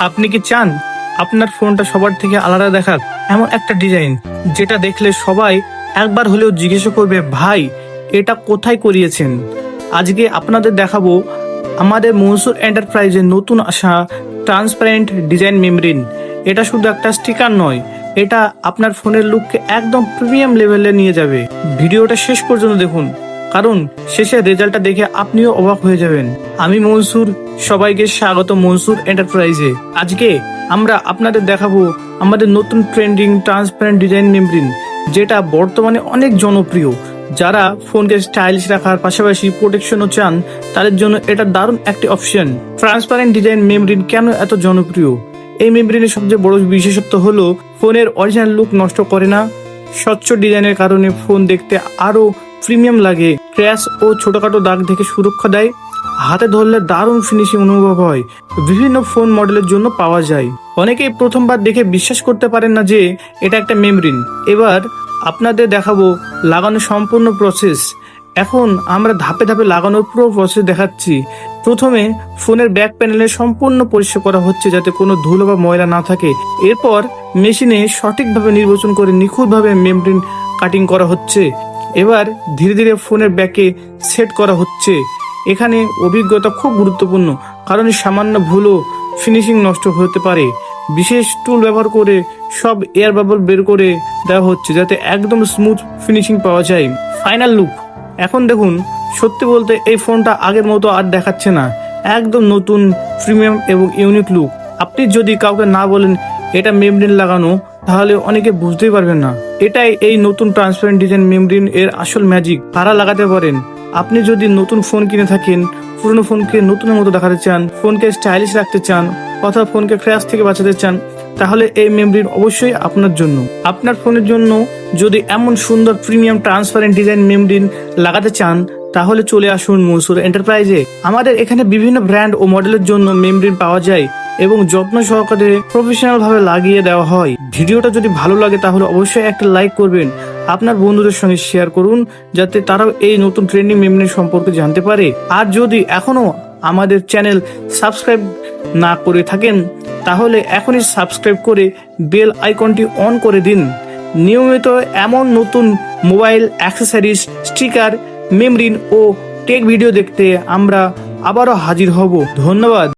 আপনি কি চান আপনার ফোনটা সবার থেকে আলাদা দেখাক? এমন একটা ডিজাইন যেটা দেখলে সবাই একবার হলেও জিজ্ঞেস করবে, ভাই এটা কোথায় করিয়েছেন? আজকে আপনাদের দেখাবো আমাদের মনসুর এন্টারপ্রাইজের নতুন আসা ট্রান্সপারেন্ট ডিজাইন মেমরিন। এটা শুধু একটা স্টিকার নয়, এটা আপনার ফোনের লুককে একদম প্রিমিয়াম লেভেলে নিয়ে যাবে। ভিডিওটা শেষ পর্যন্ত দেখুন, কারণ শেষের রেজাল্টটা দেখে আপনিও অবাক হয়ে যাবেন। আমি মনসুর, সবাইকে স্বাগত মনসুর এন্টারপ্রাইজে। আজকে আমরা আপনাদের দেখাবো আমাদের নতুন ট্রেন্ডিং ট্রান্সপারেন্ট ডিজাইন মেমরিন, যেটা বর্তমানে অনেক জনপ্রিয়। যারা ফোনকে স্টাইলিশ রাখার পাশাপাশি প্রোটেকশনও চান, তাদের জন্য এটা দারুণ একটি অপশন। ট্রান্সপারেন্ট ডিজাইন মেমরিন কেন এত জনপ্রিয়? এই মেমরিনের সবচেয়ে বড় বিশেষত্ব হলো ফোনের অরিজিনাল লুক নষ্ট করে না। স্বচ্ছ ডিজাইনের কারণে ফোন দেখতে আরো প্রিমিয়াম লাগে। ক্র্যাশ ও ছোটখাটো দাগ থেকে সুরক্ষা দেয়। হাতে ধরলে দারুণ ফিনিশিং অনুভব হয়। বিভিন্ন ফোন মডেলের জন্য পাওয়া যায়। অনেকেই প্রথমবার দেখে বিশ্বাস করতে পারেন না যে এটা একটা মেমরিন। এবার আপনাদের দেখাবো লাগানো সম্পূর্ণ প্রসেস। এখন আমরা ধাপে ধাপে লাগানোর পুরো প্রসেস দেখাচ্ছি। প্রথমে ফোনের ব্যাক প্যানেলে সম্পূর্ণ পরিষ্কার করা হচ্ছে, যাতে কোনো ধুলো বা ময়লা না থাকে। এরপর মেশিনে সঠিকভাবে নির্বাচন করে নিখুঁতভাবে মেমরিন কাটিং করা হচ্ছে। এবার ধীরে ধীরে ফোনের ব্যাকে সেট করা হচ্ছে। এখানে অভিজ্ঞতা খুব গুরুত্বপূর্ণ, কারণ সামান্য ভুলও ফিনিশিং নষ্ট হতে পারে। বিশেষ টুল ব্যবহার করে সব এয়ার বাবল বের করে দেওয়া হচ্ছে, যাতে একদম স্মুথ ফিনিশিং পাওয়া যায়। ফাইনাল লুক এখন দেখুন। সত্যি বলতে এই ফোনটা আগের মতো আর দেখাচ্ছে না। একদম নতুন, প্রিমিয়াম এবং ইউনিক লুক। আপনি যদি কাউকে না বলেন এটা মেমরিন লাগানো, তাহলে অনেকে বুঝতেই পারবেন না। এটাই এই নতুন ট্রান্সপারেন্ট ডিজাইন মেমরিন এর আসল ম্যাজিক। কারা লাগাতে পারেন? আপনি যদি নতুন ফোন কিনে থাকেন, পুরনো ফোনকে নতুনের মতো দেখাতে চান, ফোনকে স্টাইলিশ রাখতে চান, অথবা ফোনকে ক্র্যাশ থেকে বাঁচাতে চান, তাহলে এই মেমরিন অবশ্যই আপনার জন্য। আপনার ফোনের জন্য যদি এমন সুন্দর প্রিমিয়াম ট্রান্সপারেন্ট ডিজাইন মেমরিন লাগাতে চান, তাহলে চলে আসুন মনসুর এন্টারপ্রাইজে। আমাদের এখানে বিভিন্ন ব্র্যান্ড ও মডেলের জন্য মেমরিন পাওয়া যায় এবং যত্ন সহকারে প্রফেশনাল ভাবে লাগিয়ে দেওয়া হয়। ভিডিওটা যদি ভালো লাগে তাহলে অবশ্যই একটা লাইক করবেন। আপনার বন্ধুদের সঙ্গে শেয়ার করুন, যাতে তারাও এই নতুন ট্রেন্ডিং মেমরিন সম্পর্কে জানতে পারে। আর যদি এখনো আমাদের চ্যানেল সাবস্ক্রাইব না করে থাকেন, তাহলে এখনই সাবস্ক্রাইব করে বেল আইকনটি অন করে দিন। নিয়মিত এমন নতুন মোবাইল অ্যাক্সেসরিজ, স্টিকার, মেমরিন ও টেক ভিডিও দেখতে আমরা আবারও হাজির হব। ধন্যবাদ।